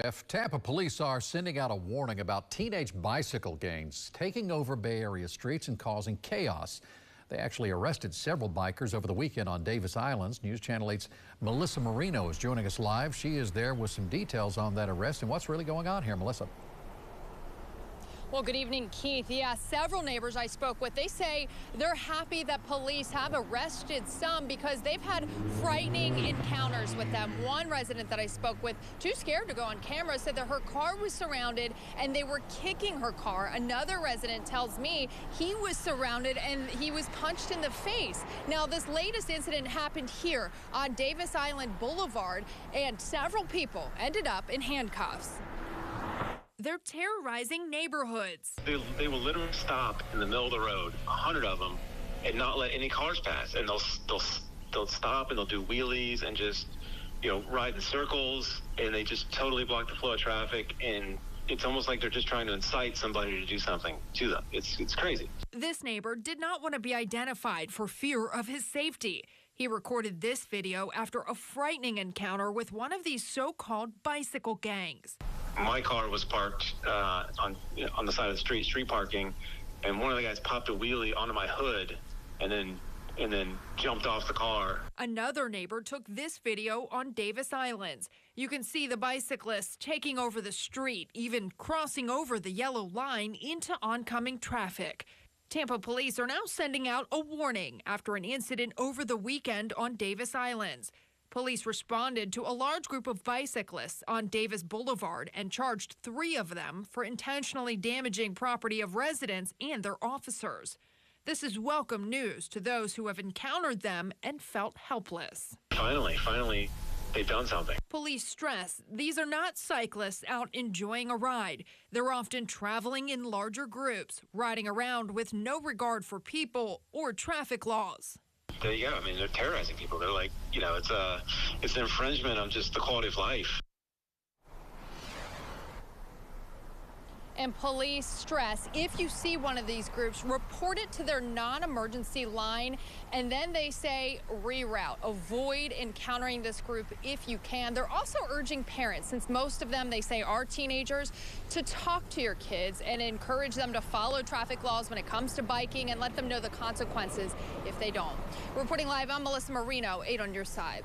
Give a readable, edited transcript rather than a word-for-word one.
Jeff, Tampa Police are sending out a warning about teenage bicycle gangs taking over Bay Area streets and causing chaos. They actually arrested several bikers over the weekend on Davis Islands. News Channel 8's Melissa Marino is joining us live. She is there with some details on that arrest and what's really going on here. Melissa. Well, good evening, Keith. Yeah, several neighbors I spoke with, they say they're happy that police have arrested some because they've had frightening encounters with them. One resident that I spoke with, too scared to go on camera, said that her car was surrounded and they were kicking her car. Another resident tells me he was surrounded and he was punched in the face. Now, this latest incident happened here on Davis Island Boulevard, and several people ended up in handcuffs. They're terrorizing neighborhoods. They will literally stop in the middle of the road, 100 of them, and not let any cars pass. And they'll stop and they'll do wheelies and just, ride in circles, and they just totally block the flow of traffic. And it's almost like they're just trying to incite somebody to do something to them. It's crazy. This neighbor did not want to be identified for fear of his safety. He recorded this video after a frightening encounter with one of these so-called bicycle gangs. My car was parked on the side of the street parking, and one of the guys popped a wheelie onto my hood and then jumped off the car. Another neighbor took this video on Davis Islands. You can see the bicyclists taking over the street, even crossing over the yellow line into oncoming traffic. Tampa Police are now sending out a warning after an incident over the weekend on Davis Islands. Police responded to a large group of bicyclists on Davis Boulevard and charged 3 of them for intentionally damaging property of residents and their officers. This is welcome news to those who have encountered them and felt helpless. Finally, they've done something. Police stress these are not cyclists out enjoying a ride. They're often traveling in larger groups, riding around with no regard for people or traffic laws. There you go. I mean, they're terrorizing people. They're like, it's an infringement on just the quality of life. And police stress, if you see one of these groups, report it to their non-emergency line, and then they say reroute. Avoid encountering this group if you can. They're also urging parents, since most of them, they say, are teenagers, to talk to your kids and encourage them to follow traffic laws when it comes to biking and let them know the consequences if they don't. Reporting live, I'm Melissa Marino, 8 on your side.